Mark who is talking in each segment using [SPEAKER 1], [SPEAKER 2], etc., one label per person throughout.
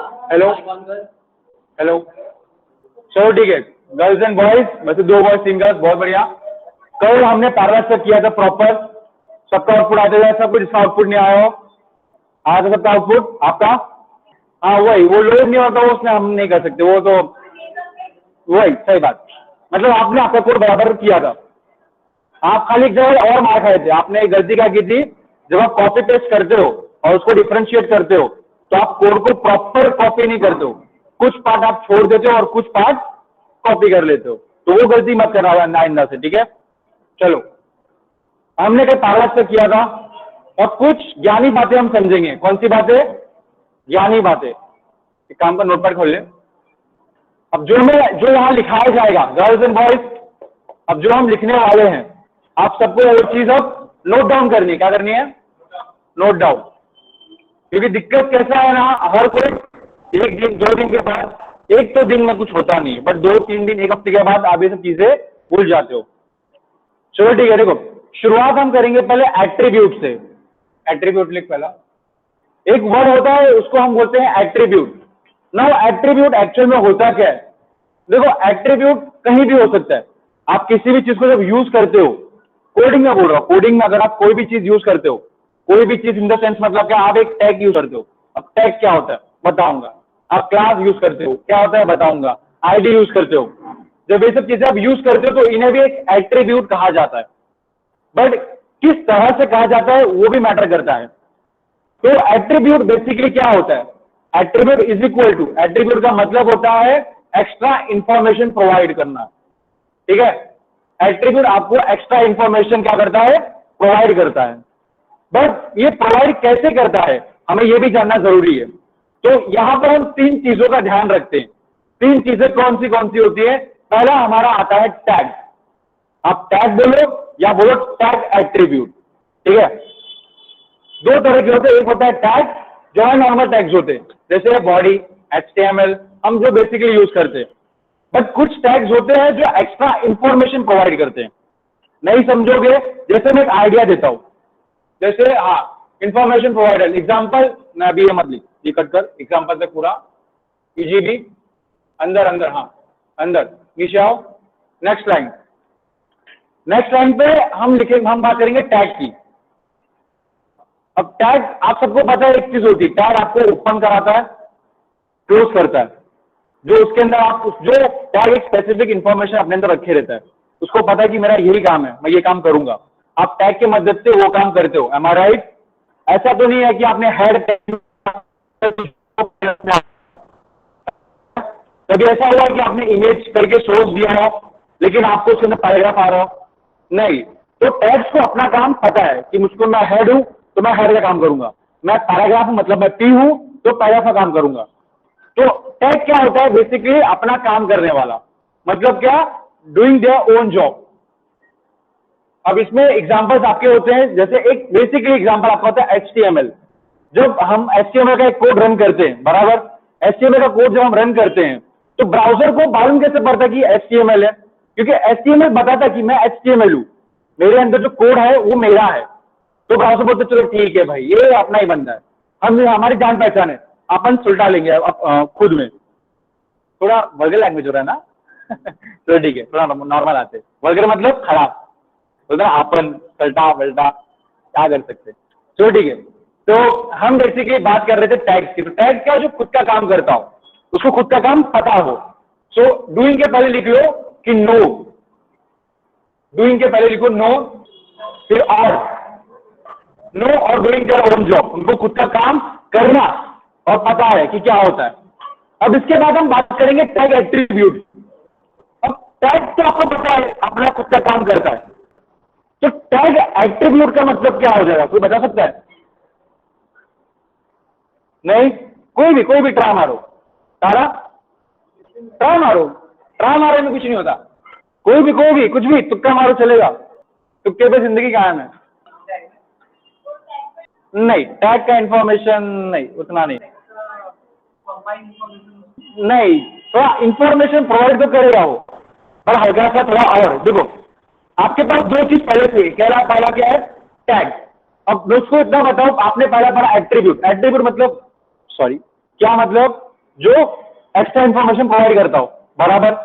[SPEAKER 1] Hello hello, चलो ठीक है। गर्ल्स एंड बॉयज, वैसे 2 बॉयज 3 गर्ल्स, बहुत बढ़िया। कल हमने पैराग्राफ से किया था प्रॉपर, सबका आउटपुट आते जाए, सब कुछ इसका आउटपुट नहीं आया हो, आया था सबका आउटपुट आपका? हाँ वही, वो लोड नहीं होता, वो उसमें हम नहीं कर सकते, वो तो वही सही बात। मतलब आपने आपका कोड बराबर किया था, आप खाली एक जगह और मार खाए थे। आपने एक गलती क्या की थी, जब आप कॉपी पेस्ट करते हो और उसको डिफरेंशिएट करते हो तो आप कोड को प्रॉपर कॉपी नहीं करते हो, कुछ पार्ट आप छोड़ देते हो और कुछ पार्ट कॉपी कर लेते हो, तो वो गलती मत करना आइंदा से, ठीक है? चलो, हमने कल पैराग्राफ से किया था और कुछ ज्ञानी बातें हम समझेंगे। कौन सी बातें? ज्ञानी बातें। एक काम का नोटपैड खोल ले। अब जो यहां लिखाया जाएगा गर्ल्स एंड बॉयज, अब जो हम लिखने वाले हैं, आप सबको एक चीज अब नोट डाउन करनी है। क्या करनी है? Note down. क्योंकि दिक्कत कैसा है ना, हर कोई 1 दिन 2 दिन के बाद, एक तो दिन में कुछ होता नहीं है, बट 2-3 दिन 1 हफ्ते के बाद आप ये सब चीजें भूल जाते हो। चलो ठीक है, देखो शुरुआत हम करेंगे पहले एट्रीब्यूट से। एट्रीब्यूट लिख पहला। एक वर्ड होता है उसको हम बोलते हैं एट्रीब्यूट। नाउ एट्रीब्यूट एक्चुअल में होता क्या है? देखो एट्रीब्यूट कहीं भी हो सकता है। आप किसी भी चीज को जब यूज करते हो, कोडिंग में बोल रहा हूं, कोडिंग में अगर आप कोई भी चीज यूज करते हो, कोई भी चीज इन द सेंस मतलब क्या, आप एक टैग यूज करते हो। अब टैग क्या होता है बताऊंगा। आप क्लास यूज करते हो, क्या होता है बताऊंगा। आईडी यूज करते हो। जब ये सब चीजें आप यूज करते हो तो इन्हें भी एक एट्रीब्यूट कहा जाता है, बट किस तरह से कहा जाता है वो भी मैटर करता है। तो एट्रीब्यूट बेसिकली क्या होता है? Attribute is equal to, attribute का मतलब होता है एक्स्ट्रा इंफॉर्मेशन प्रोवाइड करना, ठीक है? एट्रीब्यूट आपको एक्स्ट्रा इंफॉर्मेशन क्या करता है? प्रोवाइड करता है। बट ये प्रोवाइड कैसे करता है, हमें ये भी जानना जरूरी है। तो यहां पर हम 3 चीजों का ध्यान रखते हैं। 3 चीजें कौन सी होती है? पहला हमारा आता है टैग। आप टैग बोलो या बोलो टैग एट्रीब्यूट, ठीक है? 2 तरह के होते हैं, एक होता है टैग जो है नॉर्मल टैग्स होते हैं, जैसे बॉडी, HTML, हम जो बेसिकली यूज करते हैं। बट कुछ टैग्स होते हैं जो एक्स्ट्रा इंफॉर्मेशन प्रोवाइड करते हैं। नहीं समझोगे? जैसे मैं एक आइडिया देता हूं, जैसे हाँ इंफॉर्मेशन प्रोवाइडर एग्जांपल, मैं अभी ये मत लिख, ये कट कर, एग्जांपल से पूरा EGB अंदर अंदर, हाँ अंदर नीचे आओ। नेक्स्ट लाइन पे हम बात करेंगे टैग की। अब टैग आप सबको पता है, एक चीज होती है, टैग आपको ओपन कराता है, क्लोज करता है। जो उसके अंदर आप जो टैग एक स्पेसिफिक इंफॉर्मेशन अपने अंदर रखे रहता है, उसको पता है कि मेरा यही काम है, मैं ये काम करूंगा। आप टैग के मदद से वो काम करते हो, एम आई राइट? ऐसा तो नहीं है कि आपने हेड टैग, कभी ऐसा हुआ कि आपने इमेज करके सोर्स दिया हो लेकिन आपको उसके अंदर पैराग्राफ आ रहा हो? नहीं। तो टैग्स को अपना काम पता है कि मुझको, मैं हेड हूं तो मैं हेड का काम करूंगा, मैं पैराग्राफ हूं मतलब मैं पी हूं तो पैराग्राफ का काम करूंगा। तो टैग क्या होता है? बेसिकली अपना काम करने वाला, मतलब क्या, डूइंग देयर ओन जॉब। अब इसमें एग्जांपल्स आपके होते हैं, जैसे एक बेसिकली एग्जांपल आपका होता है HTML। जब हम HTML का एक कोड रन करते हैं, बराबर, HTML का कोड जब हम रन करते हैं तो ब्राउजर को मालूम कैसे पड़ता कि HTML है? क्योंकि HTML बताता कि मैं HTML हूं, मेरे अंदर जो कोड है वो मेरा है। तो ब्राउजर बोलते चलो ठीक है भाई, ये अपना ही बंदा है, हम हमारी जान पहचान है, अपन सुलटा लेंगे खुद में। थोड़ा वर्गर लैंग्वेज हो रहा है ना? तो ठीक है, थोड़ा नॉर्मल आते। वर्गर मतलब खराब, बोलते ना अपन पलटा पलटा, क्या कर सकते। चलो ठीक है, तो हम बेसिकली बात कर रहे थे टैग की। तो टैग क्या, जो खुद का काम करता हो, उसको खुद का काम पता हो। सो डूइंग के पहले लिख लो कि नो, डूइंग के पहले लिखो नो, फिर और, नो और डूइंग देयर ओन जॉब, उनको खुद का काम करना और पता है कि क्या होता है। अब इसके बाद हम बात करेंगे टैग एट्रीब्यूट। अब टैग तो आपको पता है अपना खुद का काम करता है, तो टैग एट्रीब्यूट का मतलब क्या हो जाएगा, कोई बता सकता है? नहीं? कोई भी ट्राई मारो, तारा ट्राई मारो में कुछ नहीं होता। कोई भी कुछ भी तुक्का मारो चलेगा, तुक्के पे जिंदगी कायम है। नहीं, टैग का इंफॉर्मेशन नहीं, उतना नहीं, नहीं थोड़ा इंफॉर्मेशन प्रोवाइड तो करेगा वो, पर हल्का सा थोड़ा और। देखो आपके पास 2 चीज पहले से, पहला क्या है? टैग। अब दोस्तों इतना बताओ, आपने पहला पढ़ा एट्रीब्यूट। एट्रीब्यूट मतलब, सॉरी क्या मतलब? जो एक्स्ट्रा इंफॉर्मेशन प्रोवाइड करता हो, बराबर।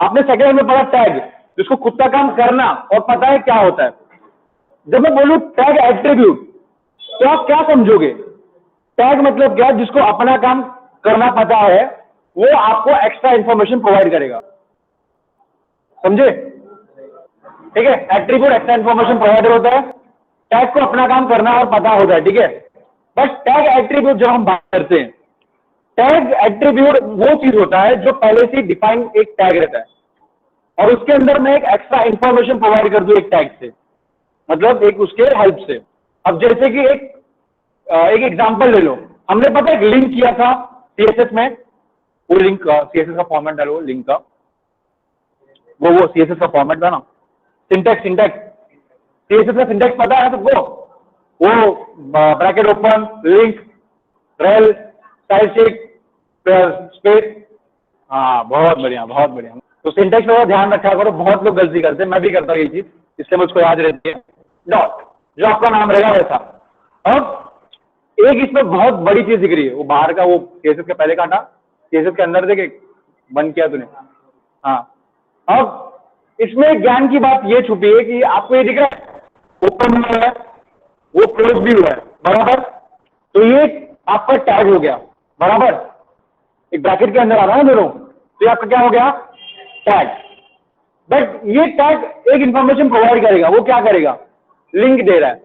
[SPEAKER 1] आपने सेकंड में पढ़ा टैग, जिसको खुद का काम करना और पता है क्या होता है। जब मैं बोलूं टैग एट्रीब्यूट, तो आप क्या समझोगे? टैग मतलब क्या? जिसको अपना काम करना पता है, वो आपको एक्स्ट्रा इंफॉर्मेशन प्रोवाइड करेगा, समझे? ठीक है, एट्रीब्यूट एक्स्ट्रा इंफॉर्मेशन प्रोवाइडर होता है, टैग को अपना काम करना और पता होता है, ठीक है। बस टैग एट्रीब्यूट जब हम बात करते हैं, टैग एट्रीब्यूट वो चीज होता है जो पहले से डिफाइन एक टैग रहता है और उसके अंदर मैं एक एक्स्ट्रा इंफॉर्मेशन प्रोवाइड कर दूं एक टैग से, मतलब एक उसके हेल्प से। अब जैसे कि एक एग्जांपल ले लो, हमने पता एक लिंक किया था सीएसएस में, वो लिंक सीएसएस का फॉर्मेट डालो, लिंक का वो सीएसएस का फॉर्मेट था ना, सिंटैक्स सीएसएस का सिंटैक्स पता है सबको? वो bracket open, link, rail, style sheet, space. हाँ, बहुत बढ़िया बहुत बढ़िया। तो सिंटैक्स में ध्यान रखा करो, बहुत लोग गलती करते हैं, मैं भी करता हूँ ये चीज, इसलिए मुझको याद रहती है। डॉट, जो आपका नाम रहेगा वैसा। अब एक इसमें बहुत बड़ी चीज दिख रही है, वो बाहर का, वो सीएसएस के पहले काटा, सीएसएस के अंदर देखे बंद किया तूने। हाँ, अब इसमें ज्ञान की बात ये छुपी है कि आपको ये दिख रहा है ओपन में है, वो क्लोज भी हुआ है, बराबर। तो ये आपका टैग हो गया, बराबर। एक ब्रैकेट के अंदर आ रहा है दोनों, तो ये आपका क्या हो गया? टैग। बट ये टैग एक इंफॉर्मेशन प्रोवाइड करेगा, वो क्या करेगा? लिंक दे रहा है,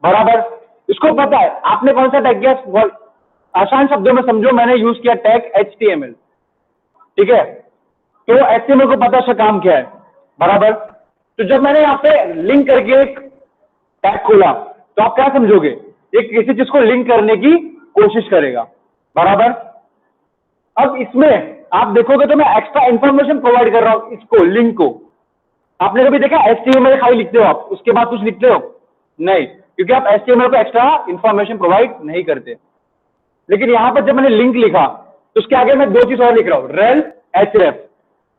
[SPEAKER 1] बराबर। इसको पता है आपने कौन सा टैग किया? आसान शब्दों में समझो, मैंने यूज किया टैग HTML, ठीक है। तो HTML को पता है काम क्या है, बराबर। तो जब मैंने यहाँ पे लिंक करके एक टैग खोला, तो आप क्या समझोगे? ये किसी चीज को लिंक करने की कोशिश करेगा, बराबर। अब इसमें आप देखोगे तो मैं एक्स्ट्रा इंफॉर्मेशन प्रोवाइड कर रहा हूं इसको, लिंक को। आपने कभी देखा HTML खाली लिखते हो आप, उसके बाद कुछ लिखते हो? नहीं, क्योंकि आप HTML को एक्स्ट्रा इंफॉर्मेशन प्रोवाइड नहीं करते। लेकिन यहां पर जब मैंने लिंक लिखा, तो उसके आगे मैं दो चीज और लिख रहा हूं, रेल, href।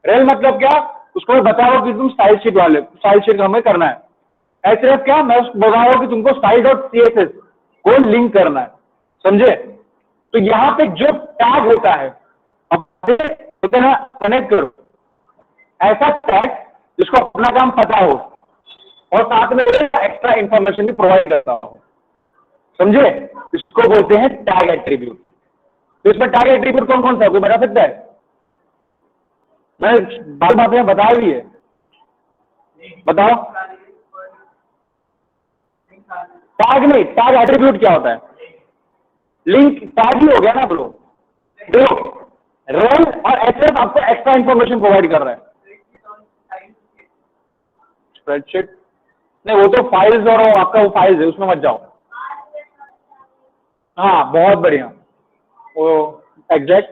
[SPEAKER 1] रेल मतलब क्या? उसको बताओ कि तुम स्टाइल शीट वाले, स्टाइल शीट हमें करना है। href क्या? मैं उसको बता रहा हूं कि तुमको style.css को लिंक करना है, समझे? तो यहां पे जो टैग होता है, होता है ना, कनेक्ट करो ऐसा टैग जिसको अपना काम पता हो और साथ में एक्स्ट्रा इंफॉर्मेशन भी प्रोवाइड करता हो, समझे? इसको बोलते हैं टैग एट्रीब्यूट। तो इसमें टैग एट्रीब्यूट कौन कौन सा, कोई बता सकता है? मैं बातें बता दी है, बताओ। टैग नहीं, टैग एट्रीब्यूट क्या होता है? लिंक टैग ही हो गया ना ब्रो। देखो, रेल और href आपको एक्स्ट्रा इंफॉर्मेशन प्रोवाइड कर रहा है। स्प्रेडशीट नहीं, वो तो फाइल्स और आपका वो फाइल्स है, उसमें मत जाओ। हाँ, बहुत बढ़िया, वो एग्जैक्ट।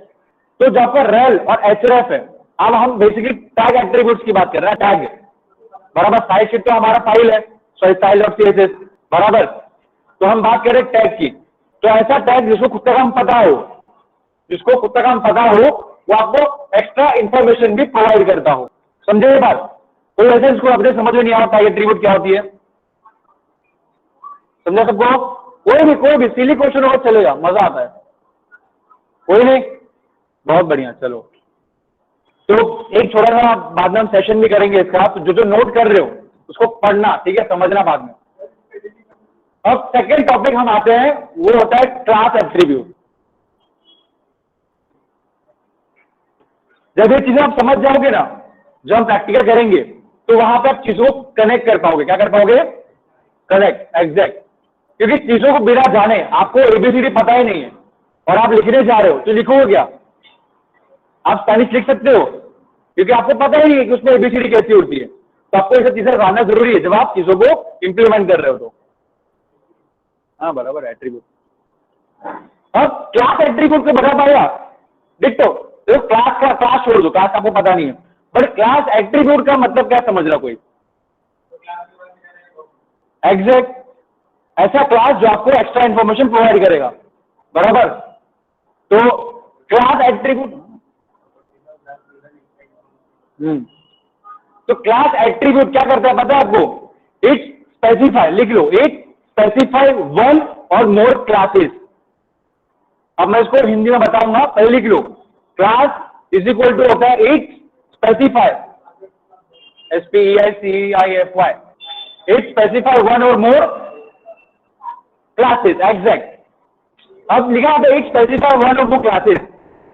[SPEAKER 1] तो जहां पर रेल और href है, अब हम बेसिकली टैग एट्रीब्यूट्स की बात कर रहे हैं, टैग, बराबर। स्टाइल शीट तो हमारा फाइल है, सॉरी style.css, बराबर। तो हम बात कर रहे हैं टैग की। तो ऐसा टैग जिसको खुद का काम पता हो, जिसको खुद का काम पता हो, वो आपको एक्स्ट्रा इंफॉर्मेशन भी प्रोवाइड करता हो, समझे ये बात? तो ऐसे इसको अपने समझ में नहीं आता टैग एट्रीब्यूट क्या होती है, समझा सबको? कोई भी सिली क्वेश्चन हो चलेगा, मजा आता है। कोई नहीं, बहुत बढ़िया, चलो। तो एक छोटा सा बाद में हम सेशन भी करेंगे इसका, तो जो नोट कर रहे हो उसको पढ़ना, ठीक है, समझना बाद में। अब सेकेंड टॉपिक हम आते हैं, वो होता है क्लास एट्रीब्यूट। जब ये चीजें आप समझ जाओगे ना, जब हम प्रैक्टिकल करेंगे, तो वहां पे आप चीजों को कनेक्ट कर पाओगे। क्या कर पाओगे? Connect, exact. क्योंकि चीजों को बिना जाने आपको एबीसीडी पता ही नहीं है और आप लिखने जा रहे हो, तो लिखोगे क्या? आप स्पेनिश लिख सकते हो, क्योंकि आपको पता ही नहीं है कि उसमें एबीसीडी कैसी होती है। तो आपको ये सब चीजें जानना जरूरी है जब आप चीजों को इंप्लीमेंट कर रहे हो तो। हाँ, बराबर, एट्रीब्यूट। अब क्लास एट्रीब्यूट को बता पाएगा? देखो, क्लास का क्लास छोड़ दो, क्लास आपको पता नहीं है, बट क्लास एट्रीब्यूट का मतलब क्या समझ रहा कोई? एग्जैक्ट, ऐसा क्लास जो आपको एक्स्ट्रा इंफॉर्मेशन प्रोवाइड करेगा, बराबर। तो क्लास एट्रीब्यूट, तो क्लास एट्रीब्यूट क्या करता है पता है आपको? इट स्पेसिफाई, लिख लो, इट स्पेसिफाई वन और मोर क्लासेस। अब मैं इसको हिंदी में बताऊंगा, पहले लिख लो। क्लास इज इक्वल टू होता है it specify, SPECIFY, it specify one और मोर क्लासेस, एग्जैक्ट। अब लिखा है इट स्पेसिफाई वन और मोर क्लासेस।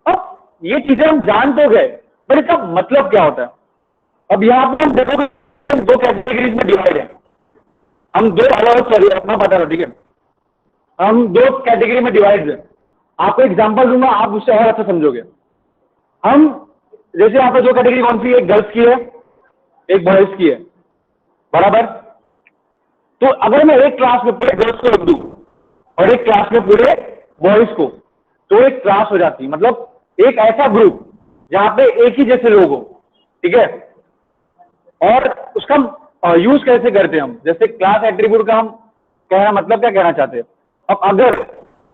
[SPEAKER 1] अब ये चीजें हम जान तो गए, पर इसका मतलब क्या होता है? अब यहाँ पर हम देखोगे दो कैटेगरीज में डिवाइड है, हम दो अलग अलग, सॉरी अपना बता रहा हूं, ठीक है, हम दो कैटेगरी में डिवाइड है। आपको एग्जांपल दूंगा, आप उससे और अच्छा समझोगे। हम जैसे यहाँ पे दो कैटेगरी कौन सी है, एक गर्ल्स की है, एक बॉयज की है, बराबर। तो अगर मैं एक क्लास में पूरे गर्ल्स को रख दूं और एक क्लास में पूरे बॉयज को, तो एक क्लास हो जाती है, मतलब एक ऐसा ग्रुप जहां पे एक ही जैसे लोग हो, ठीक है। और उसका यूज कैसे करते हैं हम, जैसे क्लास एट्रीब्यूट का हम कहना मतलब क्या कहना चाहते हैं। अब अगर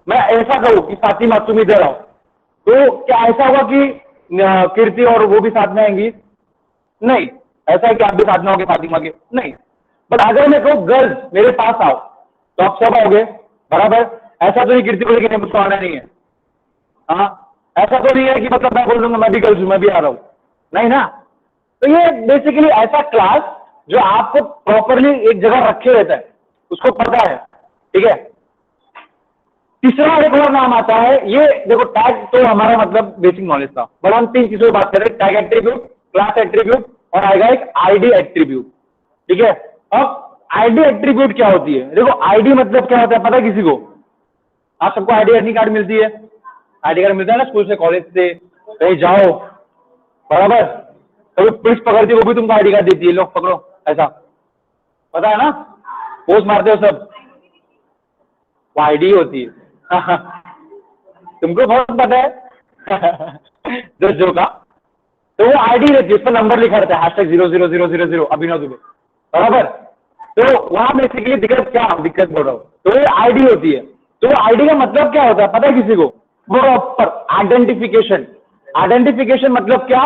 [SPEAKER 1] मैं ऐसा कहूं कि फातिमा तुम इधर आओ, तो क्या ऐसा होगा कि कीर्ति और वो भी साथ में आएंगी? नहीं। ऐसा है कि आप भी साथ में होगे फातिमा के? नहीं। बट अगर मैं कहूं गर्ल्स मेरे पास आओ, तो आप सब आओगे, बराबर। ऐसा तो नहीं कीर्ति बोलेगी नहीं मुझको आना नहीं है, हाँ। ऐसा तो नहीं है कि मतलब मैं बोल दूंगा मैं भी गर्ल्स हूं, मैं भी आ रहा हूं, नहीं ना। तो ये बेसिकली ऐसा क्लास जो आपको प्रॉपरली एक जगह रखे रहता है, उसको पता है, ठीक है। तीसरा एक और नाम आता है, ये देखो टैग तो हमारा मतलब बेसिक नॉलेज था, बट हम तीन चीजों की बात कर रहे हैं, टैग एट्रीब्यूट, क्लास एट्रीब्यूट और आएगा एक आईडी एट्रीब्यूट, ठीक है। अब आईडी एट्रीब्यूट क्या होती है? देखो आईडी मतलब क्या होता है पता है किसी को? आप सबको आईडी कार्ड मिलती है, आईडी कार्ड मिलता है ना स्कूल से, कॉलेज से, कहीं जाओ, बराबर। कभी पुलिस पकड़ती है वो भी तुमको आईडी कार्ड देती है, लो पकड़ो, ऐसा पता है ना, पोस्ट मारते हो सब, वो आईडी होती है। तुमको बहुत पता है जो का, तो वो आईडी रहती है, उस पर नंबर लिखा रहता है #000000 अभिनव दुबे, बराबर। तो वहां बेसिकली दिक्कत बोल रहा हूँ, तो ये आईडी होती है। तो आईडी का मतलब क्या होता है पता है किसी को? Proper identification. आइडेंटिफिकेशन मतलब क्या?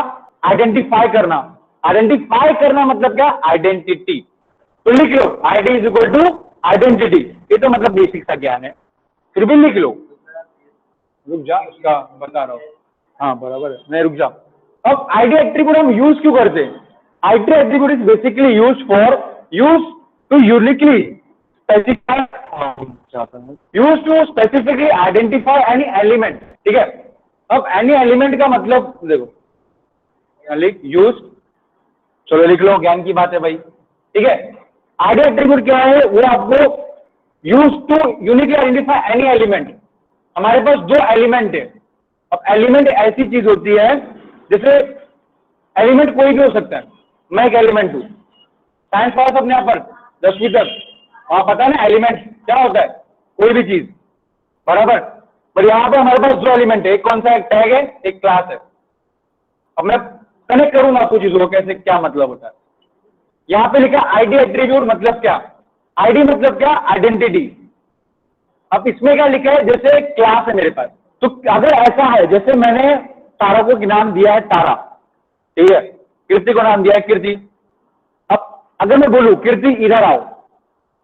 [SPEAKER 1] आइडेंटिफाई करना। आइडेंटिफाई करना मतलब क्या? आइडेंटिटी। तो लिख लो ID is equal to identity, ये तो मतलब बेसिक सा ज्ञान है, फिर भी लिख लो। रुक जा, उसका बता रहा हूँ, हाँ बराबर है, नहीं रुक जा। अब आईडी एट्रीब्यूट हम यूज क्यों करते हैं? ID attribute is basically use to uniquely specify, use to specifically identify any element, ठीक है। अब एनी एलिमेंट का मतलब देखो, लिख यूज, चलो लिख लो, ज्ञान की बात है भाई, ठीक है। आईडी एट्रीब्यूट क्या है? वो आपको use to uniquely identify any element. हमारे पास दो एलिमेंट है। अब एलिमेंट ऐसी चीज होती है, जैसे एलिमेंट कोई भी हो सकता है, मैं एक एलिमेंट हूं, साइंस पास अपने यहाँ पर 10वीं तक, वहां पता है ना एलिमेंट क्या होता है, कोई भी चीज, बराबर। पर यहाँ पे हमारे पास दो एलिमेंट है, एक कौन सा, एक टैग है, एक क्लास है। अब मैं कनेक्ट करूंगा आपको चीजों को, कैसे क्या मतलब होता है। यहाँ पे लिखा आईडी एट्रीब्यूट मतलब क्या? आईडी मतलब क्या? आइडेंटिटी। अब इसमें क्या लिखा है, जैसे क्लास है मेरे पास, तो अगर ऐसा है जैसे मैंने तारा को नाम दिया है तारा, ठीक है, कीर्ति को नाम दिया है कीर्ति। अब अगर मैं बोलूं कीर्ति इधर आओ,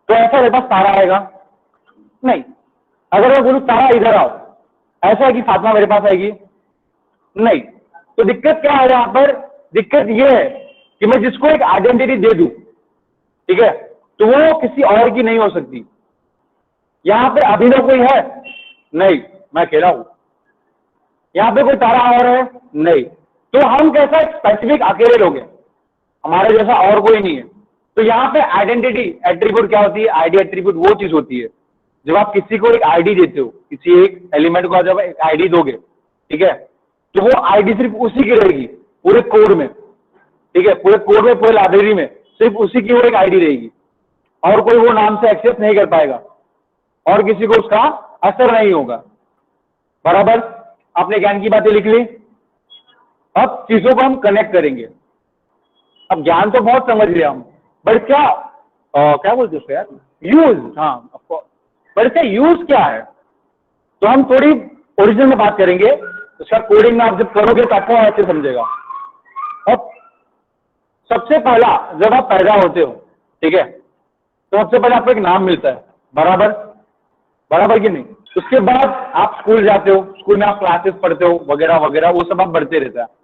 [SPEAKER 1] तो ऐसा मेरे पास तारा आएगा? नहीं। अगर मैं बोलूं तारा इधर आओ, ऐसा है कि फातिमा मेरे पास आएगी? नहीं। तो दिक्कत क्या है यहां पर? दिक्कत यह है कि मैं जिसको एक आइडेंटिटी दे दूं, ठीक है, तो वो किसी और की नहीं हो सकती। यहां पे अभिनव कोई है? नहीं, मैं अकेला हूं। यहां पे कोई तारा और है? नहीं। तो हम कैसा स्पेसिफिक अकेले लोग हैं, हमारे जैसा और कोई नहीं है। तो यहाँ पे आइडेंटिटी एट्रीब्यूट क्या होती है? आईडी एट्रीब्यूट वो चीज होती है जब आप किसी को एक आईडी देते हो, किसी एक एलिमेंट को जब एक आईडी दोगे, ठीक है, तो वो आईडी सिर्फ उसी की रहेगी पूरे कोड में, ठीक है, पूरे कोड में, पूरे लाइब्रेरी में सिर्फ उसी की वो एक आईडी रहेगी, और कोई वो नाम से एक्सेस नहीं कर पाएगा, और किसी को उसका असर नहीं होगा, बराबर। आपने ज्ञान की बातें लिख ली। अब चीजों को हम कनेक्ट करेंगे। अब ज्ञान तो बहुत समझ लिया हम, बट क्या बोलते उसको यार, यूज, हाँ, बट इसका यूज क्या है? तो हम थोड़ी ओरिजिनल में बात करेंगे, उसका कोडिंग में आप जब करोगे तो आपको अच्छे समझेगा। अब सबसे पहला जब आप पैदा होते हो, ठीक है, तो सबसे पहले आपको एक नाम मिलता है, बराबर, बराबर कि नहीं? उसके बाद आप स्कूल जाते हो, स्कूल में आप क्लासेस पढ़ते हो वगैरह वगैरह, वो सब आप बढ़ते रहता है।